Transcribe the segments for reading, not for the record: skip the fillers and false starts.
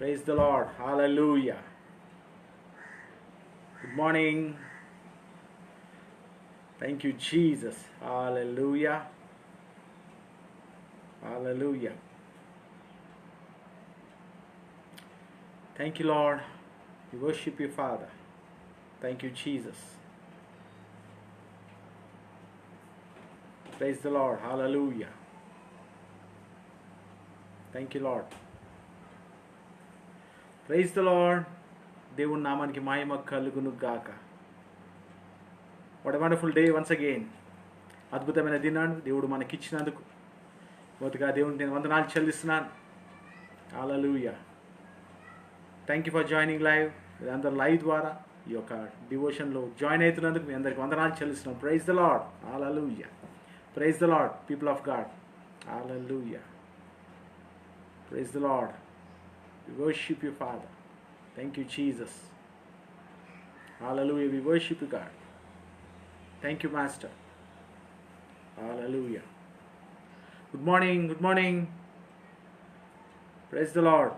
Praise the Lord. Hallelujah. Good morning. Thank you, Jesus. Hallelujah. Hallelujah. Thank you, Lord. We worship you, Father. Thank you, Jesus. Praise the Lord. Hallelujah. Thank you, Lord. Praise the Lord. దేవుని నామానికి మహిమ కలుగును గాక. What a wonderful day once again. అద్భుతమైన దినాన్ని దేవుడు మనకిచ్చినందుకు మొదటిగా దేవునికి నేను వందనాలు చెల్లిస్తున్నాను. Hallelujah. Thank you for joining live. మీరందరూ లైవ్ ద్వారా ఈ యొక్క డివోషన్లో జాయిన్ అవుతున్నందుకు మీ అందరికి వందనాలు చెల్లిస్తున్నాం. Praise the Lord. Hallelujah. Praise the Lord people of God. Hallelujah. Praise the Lord. We worship you, Father. Thank you, Jesus. Hallelujah. We worship you, God. Thank you, Master. Hallelujah. Good morning. Good morning. Praise the Lord.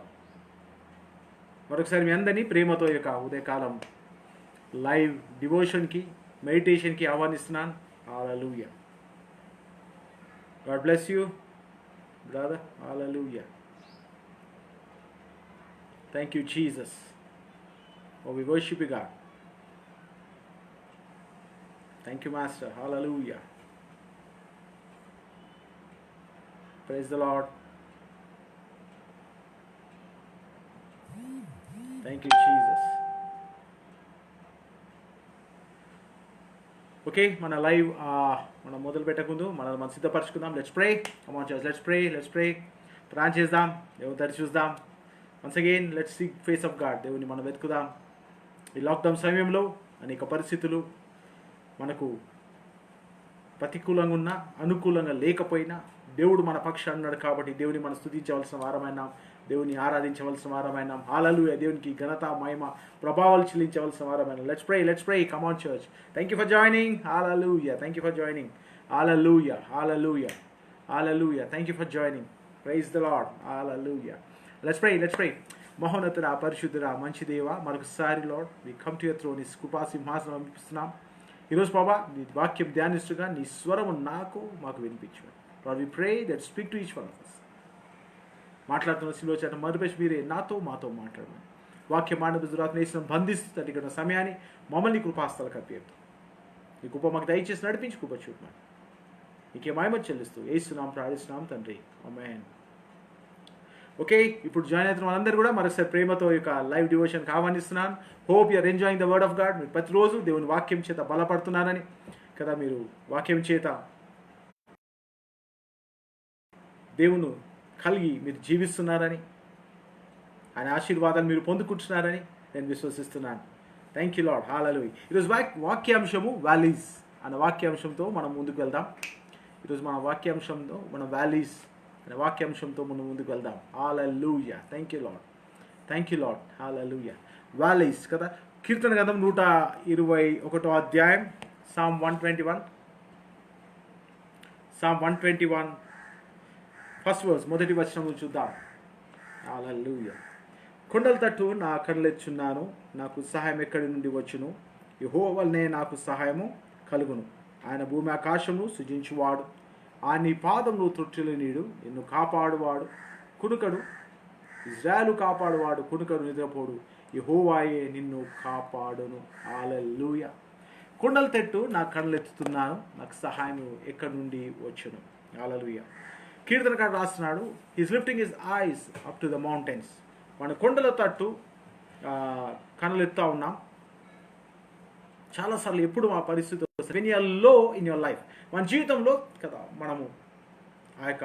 మరొకసారి మీ అందరినీ ప్రేమతో యొక్క ఉదయకాలం live డివోషన్కి మెడిటేషన్కి ఆహ్వానిస్తున్నాను. Hallelujah. God bless you, brother. Hallelujah. Thank you, Jesus. Oh, we worship you, God. Thank you, Master. Hallelujah. Praise the Lord. Thank you, Jesus. Okay, మన live మనం మొదలు పెట్టకుందు మనం సిద్ధపరచుకుందాం. Let's pray. Come on church, let's pray. ప్రార్థన చేద్దాం. దేవుని తరి చూద్దాం. Once again let's seek face of God. దేవుని మనం వెతుకుదాం. ఈ లాక్డౌన్ సమయంలో అనేక పరిస్థితులు మనకు ప్రతికూలంగా ఉన్నా అనుకూలంగా లేకపోయినా దేవుడు మన పక్షాన ఉన్నాడు కాబట్టి దేవుని మనం స్తుతించవలసిన వారమైనా, దేవుని ఆరాధించవలసిన వారమైనా. హల్లెలూయా. దేవునికి ఘనత మహిమ ప్రభావాలు చెల్లించవలసిన వారమైనా. Let's pray. Come on church. Thank you for joining. Hallelujah. Thank you for joining. Hallelujah. Thank you for joining. Praise the Lord. Hallelujah. Let's pray. మహోన్నతుడా, పరిశుద్ధుడా, మంచి దేవ, మరొకసారి Lord we come to your throne. నీ కృపా సింహాసనం అనిపిస్తున్నాం ఈరోజు ప్రభా. నీ వాక్యం ధ్యానిస్తుగా నీ స్వరము మాకు వినిపించు. Lord we pray that speak to each one of us. మాట్లాడుతున్న శిలువ చేత మధుపేసి మీరే మాతో మాట్లాడమని వాక్య మానవ దురాత్మేశ్వరం బంధిస్తూ ఇక్కడ సమయాన్ని మమ్మల్ని కృపాస్థలకు అప్పేద్దాం. నీ కృప మాకు దయచేసి నడిపించి కృప చూపమని నీకే మహిమ చెల్లిస్తూ యేసునామమున ప్రార్థిస్తున్నాం తండ్రి. ఆమేన్. ఓకే, ఇప్పుడు జాయిన్ అవుతున్న వాళ్ళందరూ కూడా మరొకసారి ప్రేమతో యొక్క లైవ్ డివోషన్కి ఆహ్వానిస్తున్నాను. Hope you're enjoying the word of God. మీరు ప్రతిరోజు దేవుని వాక్యం చేత బలపడుతున్నారని కదా, మీరు వాక్యం చేత దేవుని కలిగి మీరు జీవిస్తున్నారని, ఆయన ఆశీర్వాదాలు మీరు పొందుకుంటున్నారని నేను విశ్వసిస్తున్నాను. Thank you Lord. హల్లెలూయా. ఈరోజు వాక్యాంశము వ్యాలీస్ అనే వాక్యాంశంతో మనం ముందుకు వెళ్దాం. ఈరోజు మన వాక్యాంశంతో మనం వ్యాలీస్ అనే వాక్యాంశంతో మనం ముందుకు వెళ్దాం. Hallelujah. Thank you Lord. Hallelujah. Valleys కదా. కీర్తన గ్రంథం 121 అధ్యాయం, Psalm 121 ఫస్ట్ వర్స్, మొదటి వచనం చూద్దాం. హల్లెలూయా. కొండల తట్టు నా కళ్ళెచ్చున్నాను, నాకు సహాయం ఎక్కడి నుండి వచ్చును? యెహోవా వలనే నాకు సహాయము కలుగును. ఆయన భూమి ఆకాశమును సృజించువాడు. ఆ నీ పాదమును త్రొట్టెల నీడు. నిన్ను కాపాడువాడు కునుకడు. ఇజ్రాయేలు కాపాడువాడు కునుకడు, నిద్రపోడు. యెహోవాయే నిన్ను కాపాడును. హల్లెలూయా. కొండల తట్టు నా కళ్ళెత్తుతున్నాను, నాకు సహాయం ఎక్కడి నుండి వచ్చును? హల్లెలూయా. కీర్తనకారుడు రాస్తున్నాడు, he's lifting his eyes up to the mountains. మన కొండల తట్టు కళ్ళెత్తా ఉన్నాం. చాలాసార్లు ఎప్పుడు మా పరిస్థితి వెన్ యు ఆర్ లో ఇన్ యువర్ లైఫ్, మన జీవితంలో కదా మనము ఆ యొక్క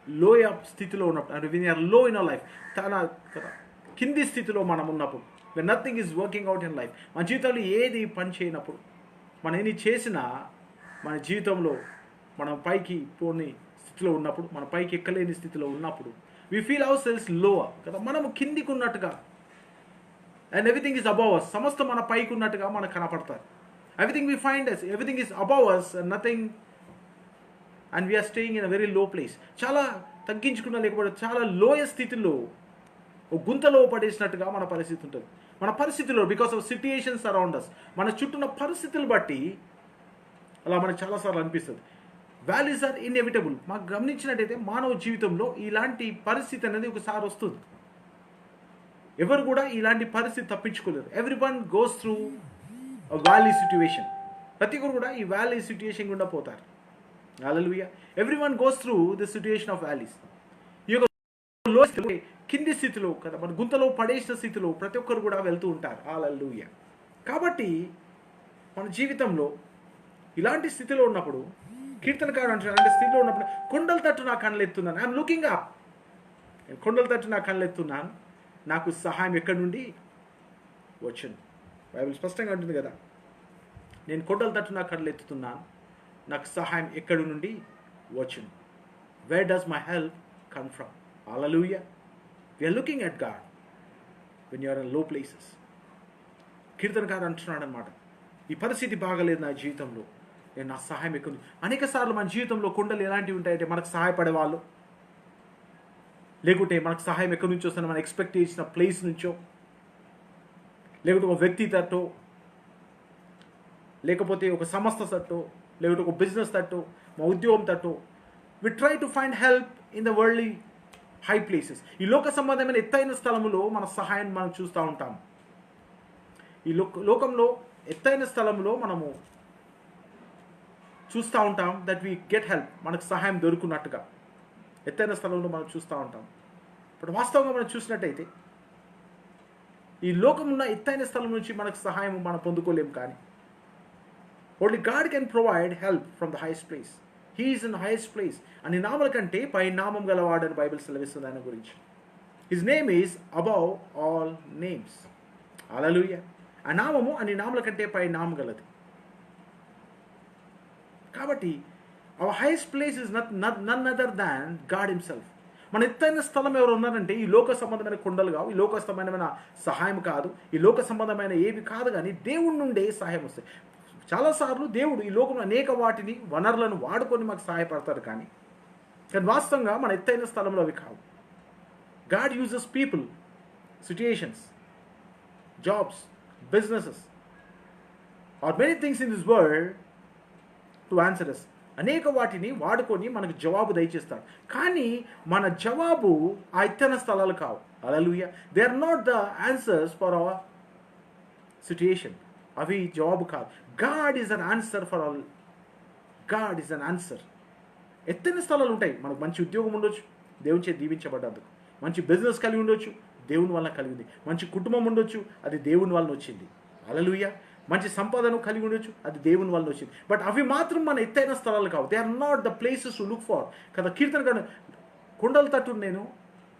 లోయ స్థితిలో ఉన్నప్పుడు, అంటే వెన్ యు ఆర్ లో ఇన్ యువర్ లైఫ్, చాలా కదా కింది స్థితిలో మనం ఉన్నప్పుడు, when nothing is working out in life, మన జీవితంలో ఏది పని చేయనప్పుడు, మనం ఎన్ని చేసినా మన జీవితంలో మనం పైకి పోని స్థితిలో ఉన్నప్పుడు, మన పైకి ఎక్కలేని స్థితిలో ఉన్నప్పుడు, వి ఫీల్ అవర్ సెల్స్ లో కదా, మనము కిందికి ఉన్నట్టుగా. అండ్ ఎవ్రీథింగ్ ఈజ్ అబౌవ్ అస్, సమస్తం మన పైకి ఉన్నట్టుగా మనకు కనపడతారు. Everything we find as everything is above us and nothing, and we are staying in a very low place. చాలా తగ్గించుకున్న లేకపోతే చాలా లోయ స్థితిలో ఒక గుంతలో పడేసినట్టుగా మన పరిస్థితి ఉంటుంది. మన పరిస్థితుల్లో because of situations around us, మన చుట్టూన్న పరిస్థితులు బట్టి అలా మనకు చాలాసార్లు అనిపిస్తుంది. Values are inevitable. మాకు గమనించినట్టయితే మానవ జీవితంలో ఇలాంటి పరిస్థితి అనేది ఒకసారి వస్తుంది. ఎవరు కూడా ఇలాంటి పరిస్థితి తప్పించుకోలేరు. Every one goes through valley situation. ప్రతి ఒక్కరు కూడా ఈ వ్యాలీ సిట్యుయేషన్ గుండా పోతారు. Hallelujah. Every one goes through the situation of valleys. ఈ యొక్క లో కింది స్థితిలో కదా, మన గుంతలో పడేసిన స్థితిలో ప్రతి ఒక్కరు కూడా వెళ్తూ ఉంటారు. హల్లెలూయా. కాబట్టి మన జీవితంలో ఇలాంటి స్థితిలో ఉన్నప్పుడు కీర్తనకారుడు అంటాడు, అలాంటి స్థితిలో ఉన్నప్పుడు కొండల తట్టు నా కళ్ళు ఎత్తున్నాను. I'm looking up. కొండల తట్టు నా కళ్ళు ఎత్తున్నాను, నాకు సహాయం ఎక్కడి నుండి వచ్చును. బైబిల్ స్పష్టంగా ఉంటుంది కదా, నేను కొండల తట్టు నా కళ్ళు ఎత్తుతున్నాను, నాకు సహాయం ఎక్కడి నుండి వచ్చును. Where does my help come from? Hallelujah. We are looking at God when you are in low places. కీర్తనకారుడు అంటున్నాడు అనమాట, ఈ పరిస్థితి బాగలేదు నా జీవితంలో, నేను నా సహాయం ఎక్కువ. అనేక సార్లు మన జీవితంలో కొండలు ఎలాంటివి ఉంటాయంటే మనకు సహాయపడే వాళ్ళు, లేకుంటే మనకు సహాయం ఎక్కడి నుంచి వస్తుందో మనం ఎక్స్పెక్ట్ చేసిన ప్లేస్ నుంచో, లేకుంటే ఒక వ్యక్తి తట్టో, లేకపోతే ఒక సంస్థ తట్టో, లేకుంటే ఒక బిజినెస్ తట్టో, మా ఉద్యోగం తట్టో. We try to find help in the worldly high places. ఈ లోక సంబంధమైన ఎత్తైన స్థలములో మన సహాయాన్ని మనం చూస్తూ ఉంటాం. ఈ లోకంలో ఎత్తైన స్థలంలో మనము చూస్తూ ఉంటాం దట్ వీ గెట్ హెల్ప్, మనకు సహాయం దొరుకున్నట్టుగా ఎత్తైన స్థలంలో మనం చూస్తూ ఉంటాం. ఇప్పుడు వాస్తవంగా మనం చూసినట్టయితే ఈ లోకమున్న ఎత్తైన స్థలం నుంచి మనకు సహాయం మనం పొందుకోలేము. కానీ only God can provide help from the highest place. He is in highest place. అని నామల కంటే పై నామం గలవాడని బైబిల్ సెలవిస్తుంది ఆయన గురించి. His name is above all names. Hallelujah. ఆ నామము అన్ని నామల కంటే పై నామం గలది. కాబట్టి our highest place is none other than God himself. మన ఎత్తైన స్థలం ఎవరు ఉన్నారంటే ఈ లోక సంబంధమైన కొండలు కావు, ఈ లోక సంబంధమైన సహాయం కాదు, ఈ లోక సంబంధమైన ఏవి కాదు, కానీ దేవుడి నుండే సహాయం వస్తాయి. చాలాసార్లు దేవుడు ఈ లోకంలో అనేక వాటిని వనరులను వాడుకొని మాకు సహాయపడతారు, కానీ వాస్తవంగా మన ఎత్తైన స్థలంలో అవి కావు. God uses people, situations, jobs, businesses are many things in this world to answer us. అనేక వాటిని వాడుకొని మనకు జవాబు దయచేస్తాడు, కానీ మన జవాబు ఆ ఎత్తైన స్థలాలు కావు. Hallelujah. They are not the answers for our situation. అవి జవాబు కాదు. God is an answer for all. God is an answer. ఎత్తైన స్థలాలు ఉంటాయి. మనకు మంచి ఉద్యోగం ఉండొచ్చు, దేవుని చేతి దీవించబడ్డందుకు. మంచి బిజినెస్ కలిగి ఉండొచ్చు, దేవుని వల్ల కలిగింది. మంచి కుటుంబం ఉండొచ్చు, అది దేవుని వలన వచ్చింది. హల్లెలూయా. మంచి సంపదను కలిగి ఉండొచ్చు, అది దేవుని వల్ల వచ్చింది. బట్ అవి మాత్రం మన ఎత్తైన స్థలాలు కావు. They are not the places to look for. కదా కీర్తనకారుడు, కొండల తట్టు నేను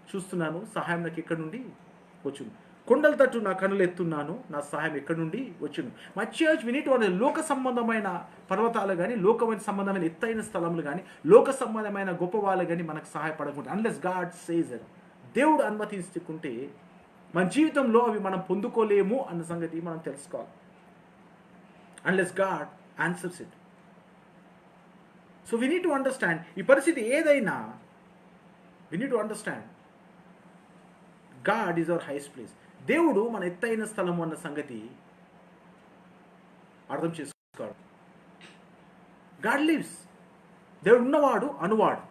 చూస్తున్నాను, సహాయం నాకు ఎక్కడి నుండి వచ్చును. కొండల తట్టు నా కన్నులు ఎత్తున్నాను, నా సహాయం ఎక్కడి నుండి వచ్చును. My church we need to understand, లోక సంబంధమైన పర్వతాలు కానీ, లోకమైన సంబంధమైన ఎత్తైన స్థలములు కానీ, లోక సంబంధమైన గొప్ప వాళ్ళు కానీ మనకు సహాయపడకుండా, అన్లెస్ గాడ్ సేజ్ ఇట్, దేవుడు అనుమతించుకుంటే మన జీవితంలో అవి మనం పొందుకోలేము అన్న సంగతి మనం తెలుసుకోవాలి. Unless God answers it. So we need to understand, ఈ పరిస్థితి ఏదైనా we need to understand God is our highest place. దేవుడు మన ఎత్తైన స్థలము అన్న సంగతి అర్థం చేసుకోవాలి. God lives. దేవుడు ఉన్నవాడు, అనువాడు.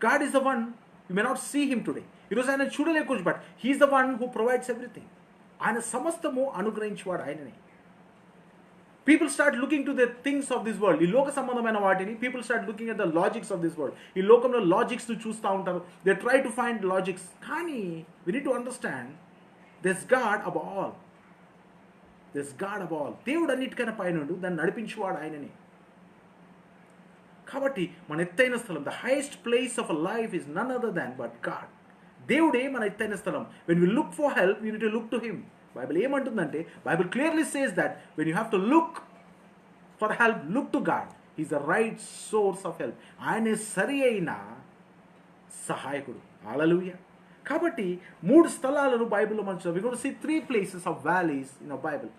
God is the one, you may not see him today. ఈరోజు ఆయన చూడలేకపోవచ్చు, but he is the one who provides everything. ఆయన సమస్తము అనుగ్రహించేవాడు ఆయననే. People start looking to the things of this world. ఈ లోక సంబంధమైన వాటిని people start looking at the logics of this world. ఈ లోకంలో లాజిక్స్ చూస్తూ ఉంటారు. They try to find logics. కానీ we need to understand there's God above all. There's God above all. దేవుడు అన్నిటికన్నా పైనుండు, దాన్ని నడిపించేవాడు ఆయననే. కాబట్టి మన ఎత్తైన స్థలం, the highest place of a life is none other than but God. దేవుడే మన ఎత్తైన స్థలం. When we look for help, we need to look to him. Bible ఏమంటుందంటే, Bible clearly says that when you have to look for help, look to God. Is the right source of help. ఆయనే సరి అయిన సహాయకుడు. హల్లెలూయా. కాబట్టి 3 స్థలాలను బైబిల్లో మనం చూద్దాం. We got to see 3 places of valleys in our Bible.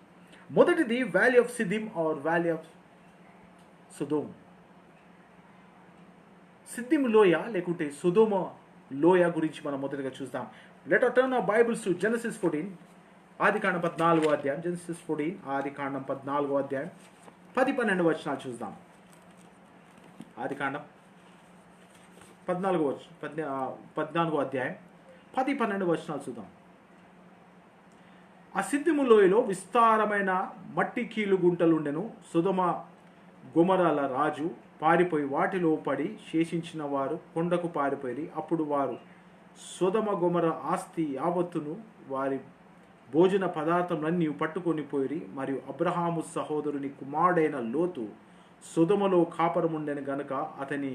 మొదటిది valley of Siddim or valley of Sodom. Siddim లోయ లేకుంటే సొదోమ లోయ గురించి మనం మొదటగా చూద్దాం. Let us turn our Bibles to Genesis 14, ఆదికాండం 14వ అధ్యాయం. Genesis 14, ఆదికాండం 14వ అధ్యాయం 10-12 వచనాలు చూద్దాం. ఆదికాండం 14వ అధ్యాయం 10-12 వచనాలు చూద్దాం. ఆ సిద్దిము లోయలో విస్తారమైన మట్టి కీలు గుంటలుండెను. సొదొమ గొమొర్రాల రాజు పారిపోయి వాటిలో పడి శేషించిన వారు కొండకు పారిపోయి, అప్పుడు వారు సొదొమ గొమొర్రా ఆస్తి యావత్తును వారి భోజన పదార్థములన్నీ పట్టుకొని పోయిరి. మరియు అబ్రహాము సహోదరుని కుమారుడైన లోతు సొదొమలో కాపురముండెను గనుక అతని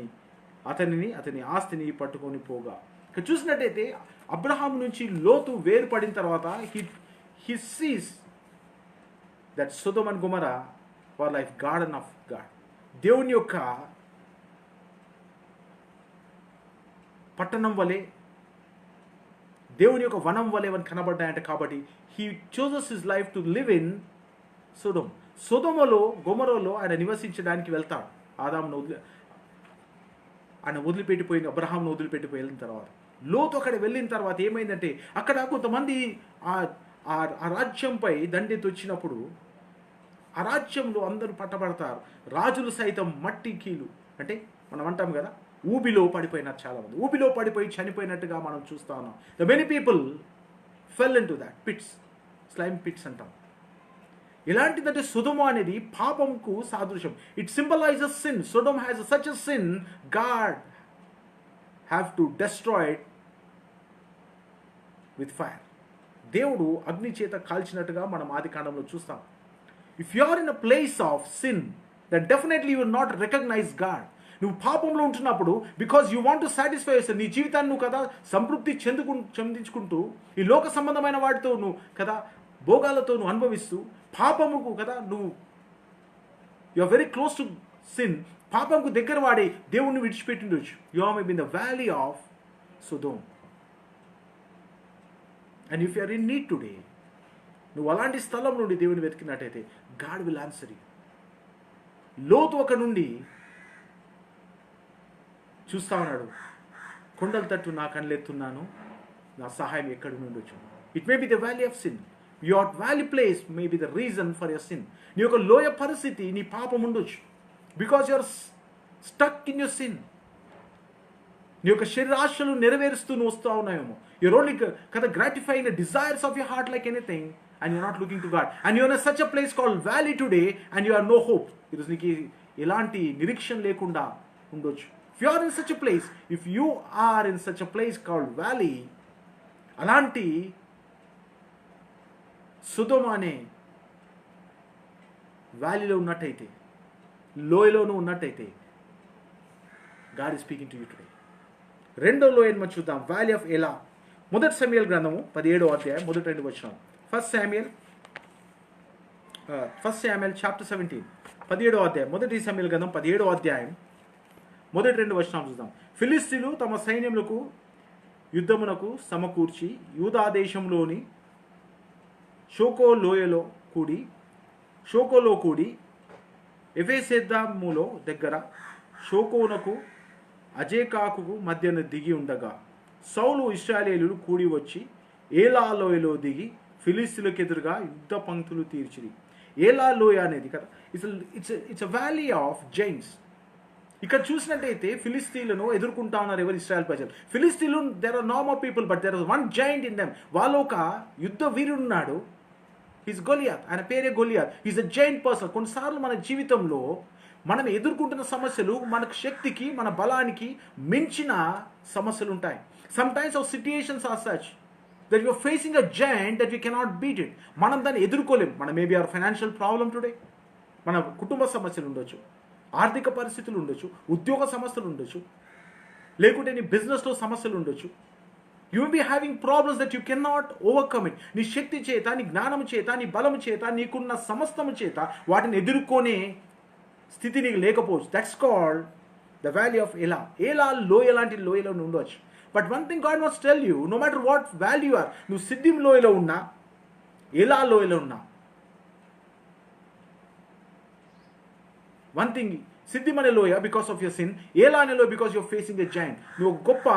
ఆస్తిని పట్టుకొని పోగా. ఇక్కడ చూసినట్టయితే అబ్రహాము నుంచి లోతు వేరుపడిన తర్వాత he sees that Sodom and Gomorrah were like garden of God. దేవుని యొక్క పట్టణం వలె, దేవుని యొక్క వనం వలె అని కనబడ్డాయంట. కాబట్టి he chooses his life to live in Sodom. సొదొమలో గొమొర్రాలో ఆయన నివసించడానికి వెళ్తాడు. ఆయన వదిలిపెట్టిపోయిన అబ్రహాంను వదిలిపెట్టిపోయి వెళ్ళిన తర్వాత లోతు అక్కడ వెళ్ళిన తర్వాత ఏమైందంటే, అక్కడ కొంతమంది ఆ రాజ్యంపై దండెత్తి వచ్చినప్పుడు ఆ రాజ్యంలో అందరూ పట్టబడతారు. రాజులు సైతం మట్టి కీలు అంటే మనం అంటాం కదా, ఊబిలో పడిపోయినారు. చాలామంది ఊబిలో పడిపోయి చనిపోయినట్టుగా మనం చూస్తా ఉన్నాం. The many people fell in to that pits, slime pits అంటాం. ఎలాంటిదంటే సొదొమ అనేది పాపంకు సాదృశ్యం. It symbolises sin. Sodom has such a sin, God have to destroy it with fire. దేవుడు అగ్ని చేత కాల్చినట్టుగా మనం ఆదికాండంలో చూస్తాం. If you are in a place of sin, then definitely you will not recognise God. నువ్వు పాపంలో ఉంటున్నప్పుడు, because you want to satisfy yourself, నీ జీవితాన్ని నువ్వు కదా సంతృప్తి చెందించుకుంటూ ఈ లోక సంబంధమైన వాటితో నువ్వు కదా భోగాలతో నువ్వు అనుభవిస్తూ పాపముకు కదా నువ్వు you are very close to sin. పాపంకు దగ్గర వాడే దేవుణ్ణి విడిచిపెట్టిండొచ్చు. You are maybe in the valley of Sodom. And if you are in need today, నువ్వు అలాంటి స్థలం నుండి దేవుని వెతికినట్టయితే గాడ్ విల్ ఆన్సర్ యూ. లోతు ఒక నుండి చూస్తా ఉన్నాడు, కొండల తట్టు నా కళ్ళెత్తున్నాను, నా సహాయం ఎక్కడి నుండి వచ్చు. It may be the valley of sin. Your valley place may be the reason for your sin. నీ యొక్క లోయ పరిస్థితి నీ పాపం ఉండొచ్చు. Because your stuck in your sin. నీ యొక్క శరీరాశలు నెరవేరుస్తూ నువ్వు వస్తూ ఉన్నాయేమో. యూర్ ఓన్లీ కదా gratifying the desires of your heart like anything, and you're not looking to God, and you're in such a place called valley today, and you have no hope. ఈరోజు నీకు ఎలాంటి నిరీక్షణ లేకుండా ఉండొచ్చు. If you are in such a place, if you are in such a place called valley, అలాంటి సొదొమ అనే వ్యాలీలో ఉన్నట్టయితే, లోయలోనూ ఉన్నట్టయితే, God is speaking to you today. రెండో లోయను మనం చూద్దాం, వ్యాలీ ఆఫ్ ఎలా. మొదటి సమూయేలు గ్రంథము 17వ అధ్యాయం మొదటి 2 వచనాలు. ఫస్ట్ శామ్యూయల్ చాప్టర్ 17, 17వ అధ్యాయం. మొదటి సమూయేలు గ్రంథం 17వ అధ్యాయం మొదటి 2 వచనాలు చూద్దాం. ఫిలిష్తీయులు తమ సైన్యములకు యుద్ధమునకు సమకూర్చి యూదా దేశంలోని షోకోలో కూడి ఎఫెసెదాములో దగ్గర షోకోనకు అజేకాకు మధ్యన దిగి ఉండగా, సౌలు ఇశ్రాయేలీయులు కూడి వచ్చి ఏలా లోయలో దిగి ఫిలిష్తీయులకు ఎదురుగా యుద్ధ పంక్తులు తీర్చిరి. ఏలా లోయ అనేది కదా it's a valley of giants. ఇక్కడ చూసినట్టయితే ఫిలిష్తీయులను ఎదుర్కొంటా ఉన్నారు ఎవరు? ఇశ్రాయేల్ ప్రజలు. ఫిలిష్తీయులు there are normal people, but there is one giant in them. వాళ్ళు ఒక యుద్ధ వీరుడున్నాడు. His Goliath. ఆయన పేరే Goliath. Is a giant person. కొన్నిసార్లు మన జీవితంలో మనం ఎదుర్కొంటున్న సమస్యలు మనకు శక్తికి, మన బలానికి మించిన సమస్యలు ఉంటాయి. Sometimes our situations are such that you are facing a giant that we cannot beat it. మనం దాన్ని ఎదుర్కోలేం. మన maybe hour financial problem today, మన కుటుంబ సమస్యలు ఉండొచ్చు, ఆర్థిక పరిస్థితులు ఉండొచ్చు, ఉద్యోగ సమస్యలు ఉండొచ్చు, లేకుంటే నీ బిజినెస్లో సమస్యలు ఉండొచ్చు. You will be having problems that you can not overcome it. నీ శక్తి చేత, నీ జ్ఞానము చేత, నీ బలము చేత, నీకున్న సమస్తము చేత వాటిని ఎదుర్కొనే స్థితి నీకు లేకపోవచ్చు. That's called the valley of Elah. ఏలా లోయ లాంటి లోయలో ఉండవచ్చు. But one thing God wants tell you, no matter what value are, నువ్వు సిద్దిం లోయలో ఉన్నా, ఎలా లోయలో ఉన్నా, వన్ థింగ్, సిద్దిం అనే లోయ బికాస్ ఆఫ్ యువర్ సిన్, ఏలా అనే లోయ because your facing a giant. నువ్వు గొప్ప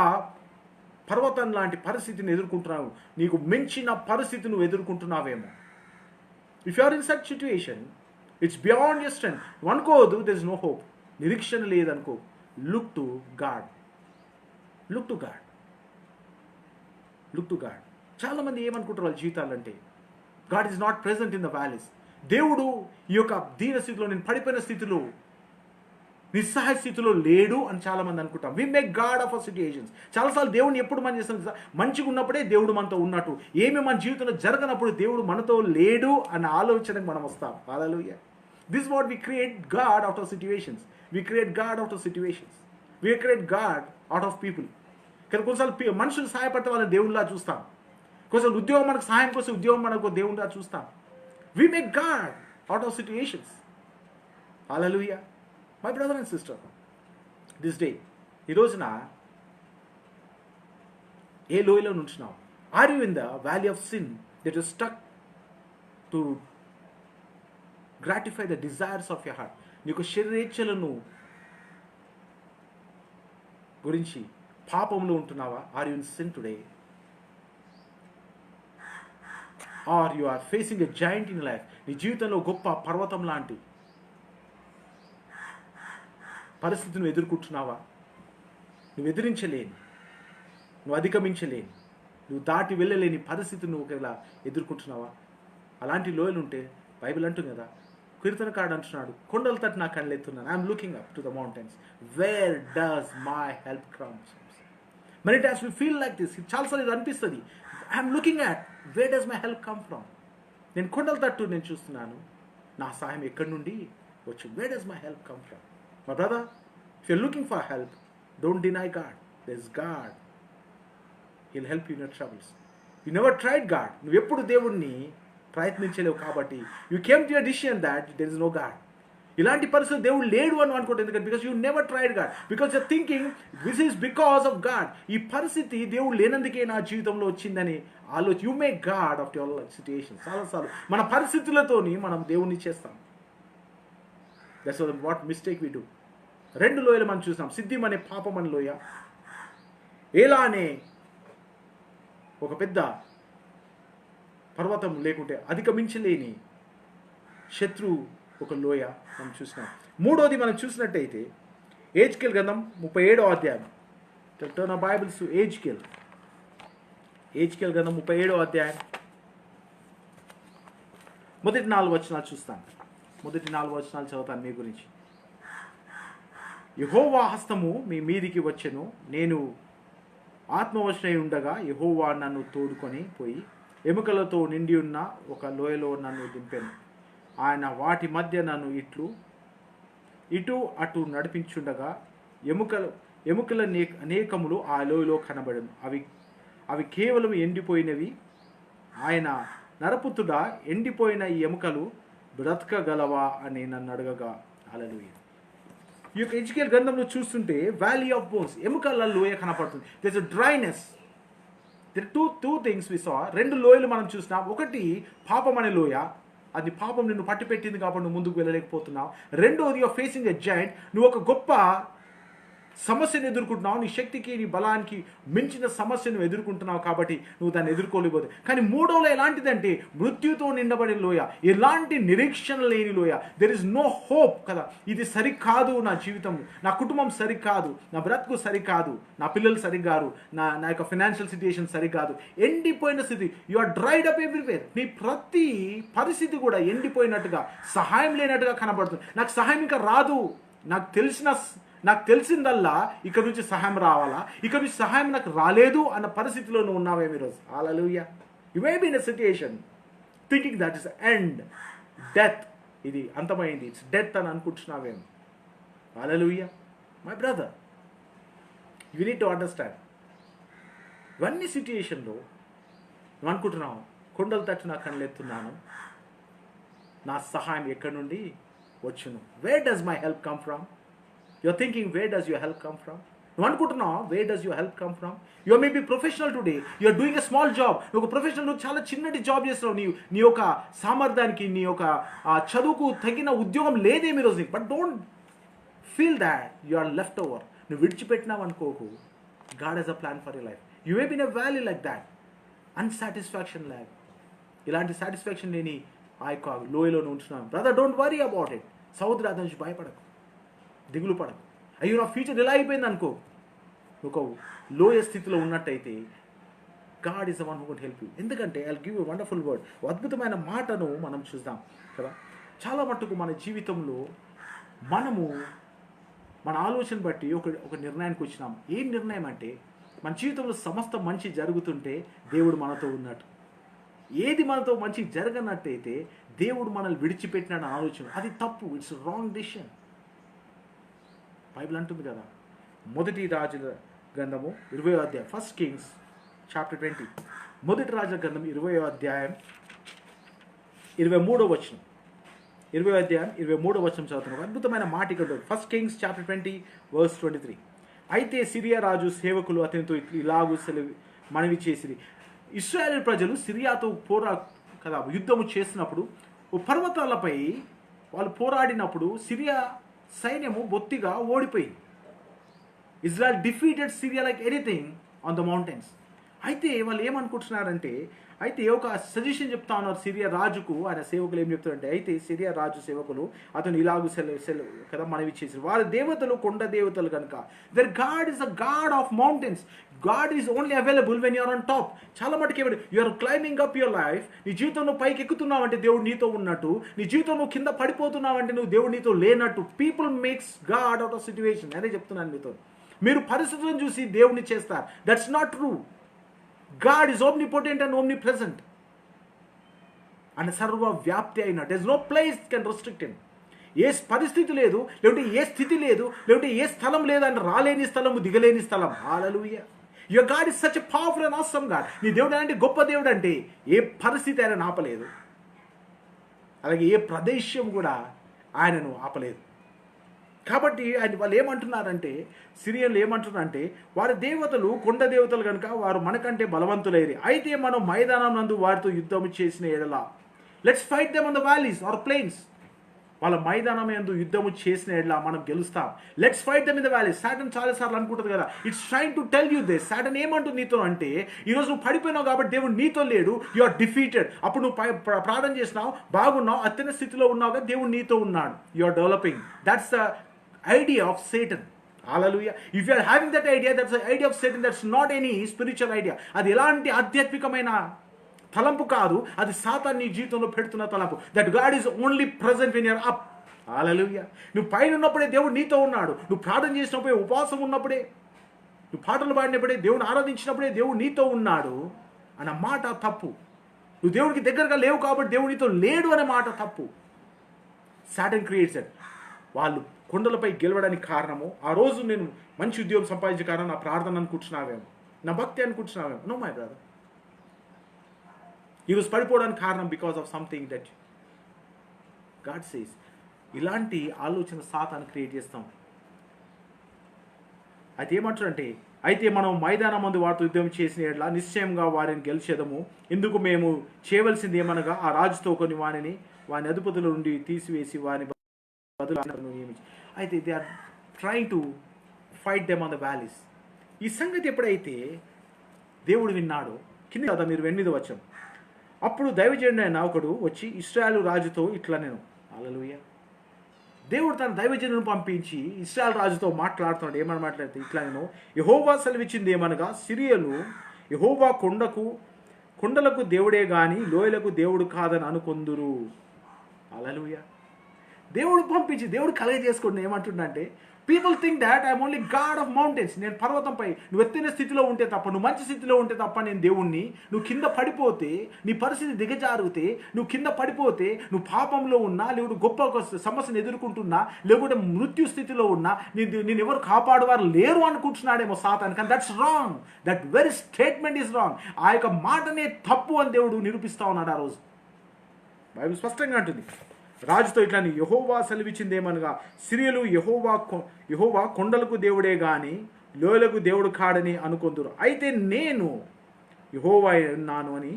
పర్వతం లాంటి పరిస్థితిని ఎదుర్కొంటున్నావు, నీకు మించిన పరిస్థితి నువ్వు ఎదుర్కొంటున్నావేమో. If you are in such situation, it's beyond your strength. అనుకోవద్దు దెర్ ఇస్ నో హోప్, నిరీక్షణ లేదనుకో. Look to God, look to God, look to God. చాలామంది ఏమనుకుంటారు వాళ్ళ జీవితాలంటే, God is not present in the valleys. దేవుడు ఈ యొక్క దీన స్థితిలో, నేను పడిపోయిన స్థితిలో, నిస్సహాయ స్థితిలో లేడు అని చాలామంది అనుకుంటాం. We make God of our situations. చాలాసార్లు దేవుడిని ఎప్పుడు మనం చేస్తాం, మంచిగా ఉన్నప్పుడే దేవుడు మనతో ఉన్నట్టు, ఏమి మన జీవితంలో జరగనప్పుడు దేవుడు మనతో లేడు అన్న ఆలోచనకు మనం వస్తాం. Hallelujah. This what we create God out of situations. We create God out of situations. We create God out of people. కానీ కొన్నిసార్లు మనుషులు సహాయపడితే వాళ్ళని దేవుళ్ళలా చూస్తాం. కొంచెం ఉద్యోగం మనకు సహాయం కోసం ఉద్యోగం మనకు దేవుళ్ళలా చూస్తాం. We make God out of situations. Hallelujah. My brother and sister, this day, ఈ రోజున ఏ లోయలో నుంచున్నావు? Are you in the valley of sin that you stuck to gratify the desires of your heart? నీకు శరీరేచ్ఛలను గురించి పాపంలో ఉంటున్నావా? Are you in sin today? Are you are facing a giant in life? నీ జీవితంలో గొప్ప పర్వతం లాంటి పరిస్థితిని ఎదుర్కొంటున్నావా? నువ్వు ఎదిరించలేని, నువ్వు అధిగమించలేని, నువ్వు దాటి వెళ్ళలేని పరిస్థితిని నువ్వు ఒకవేళ ఎదుర్కొంటున్నావా? అలాంటి లోయలు ఉంటే బైబిల్ అంటుంది కదా, కీర్తనకారుడు అంటున్నాడు, కొండల తట్టు నా కళ్ళెత్తున్నాను, I'm looking up to the mountains, where does my help comes. Many times we feel like this. చాలాసార్లు ఇది అనిపిస్తుంది, I'm looking at where does my help come from. నేను కొండల తట్టు నేను చూస్తున్నాను, నా సహాయం ఎక్కడి నుండి వచ్చు? Wear does my help come from? My brother, if you're looking for help, don't deny God. There's God. He'll help you in your troubles. You never tried God. నువ్వు ఎప్పుడు దేవుణ్ణి ప్రయత్నించలేవు కాబట్టి you came to a decision that there is no God. ఇలాంటి పరిస్థితి దేవుడు లేడు అని అనుకోండి. ఎందుకంటే because you never tried God, because you're thinking this is because of God. ఈ పరిస్థితి దేవుడు లేనందుకే నా జీవితంలో వచ్చిందని ఆలోచన. You make God of your situation. చాలాసార్లు మన పరిస్థితులతోని మనం దేవుణ్ణి చేస్తాం. That's what mistake we do. రెండు లోయలు మనం చూసాం, సిద్ధిం అనే పాపం అనే లోయ, ఏలా అనే ఒక పెద్ద పర్వతం లేకుంటే అధిగమించలేని శత్రువు ఒక లోయ మనం చూసినాం. మూడోది మనం చూసినట్టయితే ఏజ్కేల్ గ్రంథం 37వ అధ్యాయం. Turn off Bibles to Ezekiel గ్రంథం 37వ అధ్యాయం మొదటి 4 వచనాలు చూస్తాను. మొదటి 4 వచనాలు చదువుతాను మీ గురించి. యెహోవా హస్తము మీ మీదికి వచ్చెను, నేను ఆత్మవశమై ఉండగా యెహోవా నన్ను తోడుకొని పోయి ఎముకలతో నిండి ఉన్న ఒక లోయలో నన్ను దింపాను. ఆయన వాటి మధ్య నన్ను ఇటు అటు నడిపించుండగా ఎముకల అనేకములు ఆ లోయలో కనబడను. అవి కేవలం ఎండిపోయినవి. ఆయన నరపుత్రుడా, ఎండిపోయిన ఈ ఎముకలు బ్రతకగలవా అని నన్ను అడగగా. హల్లెలూయా. ఈ యొక్క ఎజ్కేల్ గ్రంథంలో చూస్తుంటే వ్యాలీ ఆఫ్ బోన్స్, ఎముకల లోయ కనపడుతుంది. There is a dryness. There two things we saw. రెండు లోయలు మనం చూసినాం. ఒకటి పాపం అనే లోయ, అది పాపం నిన్ను పట్టిపెట్టింది కాబట్టి నువ్వు ముందుకు వెళ్ళలేకపోతున్నావు. రెండోది యువర్ ఫేసింగ్ ఎ జాయింట్, నువ్వు ఒక గొప్ప సమస్యను ఎదుర్కొంటున్నావు. నీ శక్తికి నీ బలానికి మించిన సమస్యను ఎదుర్కొంటున్నావు కాబట్టి నువ్వు దాన్ని ఎదుర్కోలేకపోతే. కానీ మూడోలో ఎలాంటిదంటే మృత్యుతో నిండబడిన లోయ, ఎలాంటి నిరీక్షణ లేని లోయ. దెర్ ఇస్ నో హోప్ కదా. ఇది సరికాదు, నా జీవితం, నా కుటుంబం సరికాదు, నా బ్రతుకు సరికాదు, నా పిల్లలు సరిగారు, నా యొక్క ఫైనాన్షియల్ సిచ్యుయేషన్ సరికాదు. ఎండిపోయిన స్థితి. You are dried up everywhere. నీ ప్రతి పరిస్థితి కూడా ఎండిపోయినట్టుగా, సహాయం లేనట్టుగా కనబడుతుంది. నాకు సహాయం ఇంకా రాదు, నాకు తెలిసిందల్లా ఇక్కడ నుంచి సహాయం రావాలా, ఇక్కడ నుంచి సహాయం నాకు రాలేదు అన్న పరిస్థితిలో నువ్వు ఉన్నావేమో ఈరోజు. Hallelujah. You may be in a situation thinking that is end, death, ఇది అంతమైంది, ఇట్స్ డెత్ అని అనుకుంటున్నావేమో. Hallelujah. My brother, you need to understand, ఇవన్నీ సిచ్యుయేషన్లో నువ్వు అనుకుంటున్నావు, కొండల తట్టు నా కళ్ళెత్తున్నాను, నా సహాయం ఎక్కడి నుండి వచ్చును? Where does my help come from? You're thinking, where does your help come from? నువ్వు అనుకుంటున్నావు, where does your help come from? You may be professional today. You are doing a small job. నువ్వు ఒక professional, నువ్వు చాలా చిన్నటి job చేస్తున్నావు. నీ యొక్క సామర్థ్యానికి, నీ యొక్క చదువుకు తగిన ఉద్యోగం లేదేమీ రోజు. But don't feel that you are left over. నువ్వు విడిచిపెట్టినావు అనుకోకు. God has a plan for your life. You may be in a valley like that, unsatisfaction లాగ్, ఇలాంటి సాటిస్ఫాక్షన్ లేని ఆ యొక్క లోయలోనే ఉంటున్నాను. Brother, don't worry about it. సముద్రాల నుంచి భయపడకు, దిగులు పడకు. అయ్యో నా ఫ్యూచర్ ఎలా అయిపోయింది అనుకో. ఒక లోయ స్థితిలో ఉన్నట్టయితే God is the one who can help you. ఎందుకంటే I will give you wonderful word, అద్భుతమైన మాటను మనం చూద్దాం కదా. చాలా మట్టుకు మన జీవితంలో మనము మన ఆలోచన బట్టి ఒక నిర్ణయానికి వచ్చినాం. ఏం నిర్ణయం అంటే, మన జీవితంలో సమస్త మంచి జరుగుతుంటే దేవుడు మనతో ఉన్నట్టు. ఏది మనతో మంచి జరగనట్టయితే దేవుడు మనల్ని విడిచిపెట్టిన ఆలోచన, అది తప్పు. It's wrong decision. బైబిల్ అంటుంది కదా, మొదటి రాజుల గ్రంథము 20వ అధ్యాయం, ఫస్ట్ కింగ్స్ చాప్టర్ 20, మొదటి రాజుల గ్రంథం 20వ అధ్యాయం 23వ వచనం, 20వ అధ్యాయం 23వ వచనం చదువుతున్నాం. అద్భుతమైన మాట ఇక్కడ. First Kings chapter 20 verse 23. అయితే సిరియా రాజు సేవకులు అతనితో ఇలాగూ మనవి చేసిరి. ఇశ్రాయేలు ప్రజలు సిరియాతో యుద్ధము చేసినప్పుడు పర్వతాలపై వాళ్ళు పోరాడినప్పుడు సిరియా సైన్యము బొత్తిగా ఓడిపోయింది. Israel defeated Syria like anything on the mountains. అయితే వాళ్ళు ఏమనుకుంటున్నారంటే, అయితే ఒక సజెషన్ చెప్తా ఉన్నారు సిరియా రాజుకు. ఆయన సేవకులు ఏం చెప్తారంటే, అయితే సిరియా రాజు సేవకులు అతను ఇలాగూ కదా మనవి చేసి, వారి దేవతలు కొండ దేవతలు కనుక, their god is a God of mountains. God is only available when you're on top. చాలా మటుకు you're climbing up your life. నీ జీవితంలో పైకి ఎక్కుతున్నావంటే దేవుడు నీతో ఉన్నట్టు, నీ జీవితంలో కింద పడిపోతున్నావంటే నువ్వు దేవుడు నీతో లేనట్టు. People makes God out of situation. అదే చెప్తున్నాను మీతో. మీరు పరిస్థితులను చూసి దేవుడిని చేస్తారు. That's not true. God is omnipotent and omnipresent. And సర్వ వ్యాప్తి అయిన, there is no place can restrict him. ఏ పరిస్థితి లేదు, లేకుంటే ఏ స్థితి లేదు, లేకుంటే ఏ స్థలం లేదు అని రాలేని స్థలము, దిగలేని స్థలం. హల్లెలూయా. Your God is such a powerful and awesome God. నీ దేవుడు అంటే గొప్ప దేవుడు అంటే ఏ పరిస్థితి ఆయన ఆపలేదు. అలాగే ఏ ప్రదేశం కూడా ఆయనను ఆపలేదు. కాబట్టి వాళ్ళు ఏమంటున్నారంటే, సిరియన్లు ఏమంటున్నారంటే, వారి దేవతలు కొండ దేవతలు కనుక వారు మనకంటే బలవంతులైరి. అయితే మనం మైదానం నందు వారితో యుద్ధం చేసిన ఎడల, let's fight them on the valleys or plains. వాళ్ళ మైదానం యందు యుద్ధము చేసిన ఎడల మనం గెలుస్తాం. Let's fight them in the valleys. Satan చాలాసార్లు అనుకుంటుంది కదా, it's trying to tell you this. Satan ఏమంటుంది నీతో అంటే, ఈరోజు నువ్వు పడిపోయినావు కాబట్టి దేవుడు నీతో లేడు, యు ఆర్ డిఫీటెడ్. అప్పుడు నువ్వు ప్రార్థన చేసినావు, బాగున్నావు, అత్యన్న స్థితిలో ఉన్నావు కదా, దేవుడు నీతో ఉన్నాడు. You are developing. That's the idea of Satan. Hallelujah. If you are having that idea, that's the idea of Satan. That's not any spiritual idea. అది ఎలాంటి ఆధ్యాత్మికమైన తలంపు కాదు, అది సాతాను నీ జీవితంలో పెడుతున్న తలంపు. That God is only present when you are up. Hallelujah. నువ్వు పైన ఉన్నప్పుడే దేవుడు నీతో ఉన్నాడు. నువ్వు ప్రార్థన చేసినప్పుడే, ఉపవాసం ఉన్నప్పుడే, నువ్వు పాటలు పాడినప్పుడే, దేవుని ఆరాధించినప్పుడే దేవుడు నీతో ఉన్నాడు అన్న మాట తప్పు. నువ్వు దేవుడికి దగ్గరగా లేవు కాబట్టి దేవుడు నీతో లేడు అనే మాట తప్పు. Satan creates it. వాళ్ళు కొండలపై గెలవడానికి కారణము, ఆ రోజు నేను మంచి ఉద్యోగం సంపాదించే కారణం నా ప్రార్థన అనుకుంటున్నావేమో, నా భక్తి అనుకుంటున్నావేమో. నో మై బ్రదర్, ఈరోజు పడిపోవడానికి కారణం because of something that God says. ఇలాంటి ఆలోచన సాతాను క్రియేట్ చేస్తాం. అయితే ఏమంటారంటే, అయితే మనం మైదానం మందు వారితో యుద్ధం చేసిన ఎడల నిశ్చయంగా వారిని గెలిచేదము. ఎందుకు మేము చేయవలసింది ఏమనగా, ఆ రాజుతో కొన్ని వాని అధిపతుల నుండి తీసివేసి వాని నియమించి. అయితే they are trying to fight them on the valleys. ఈ సంగతి ఎప్పుడైతే దేవుడు విన్నాడో, కింద కదా మీరు 8వ వచనం, అప్పుడు దైవజనుడు అయిన ఒకడు వచ్చి ఇశ్రాయేలు రాజుతో ఇట్లా నేను, హల్లెలూయా, దేవుడు తన దైవజనులను పంపించి ఇశ్రాయేలు రాజుతో మాట్లాడుతున్నాడు. ఏమని మాట్లాడితే ఇట్లా నేను, యెహోవా సెలవిచ్చింది ఏమనగా, సిరియలు యెహోవా కొండలకు దేవుడే గాని లోయలకు దేవుడు కాదని అనుకొందురు. హల్లెలూయా. దేవుడు పంపించి దేవుడు కలగ చేసుకోండి. ఏమంటుండంటే, people think that I'm only God of mountains. నేను పర్వతంపై, నువ్వు ఎత్తైన స్థితిలో ఉంటే తప్ప, నువ్వు మంచి స్థితిలో ఉంటే తప్ప నేను దేవుణ్ణి. నువ్వు కింద పడిపోతే, నీ పరిస్థితి దిగజారితే, నువ్వు కింద పడిపోతే, నువ్వు పాపంలో ఉన్నా, లేకుంటే గొప్ప సమస్యను ఎదుర్కొంటున్నా, లేకుంటే మృత్యు స్థితిలో ఉన్నా, నేను ఎవరు కాపాడువారు లేరు అనుకుంటున్నాడేమో సాతాను. కానీ that's wrong. That very statement is wrong. ఆ యొక్క మాటనే తప్పు అని దేవుడు నిరూపిస్తా ఉన్నాడు ఆ రోజు. బైబిల్ స్పష్టంగా అంటుంది, రాజుతో ఇట్లా, యెహోవా సెలవిచ్చిందేమనగా, సిరియలు యెహోవా కొండలకు దేవుడే గాని లోయలకు దేవుడు కాడని అనుకొందురు. అయితే నేను యెహోవా ఉన్నాను అని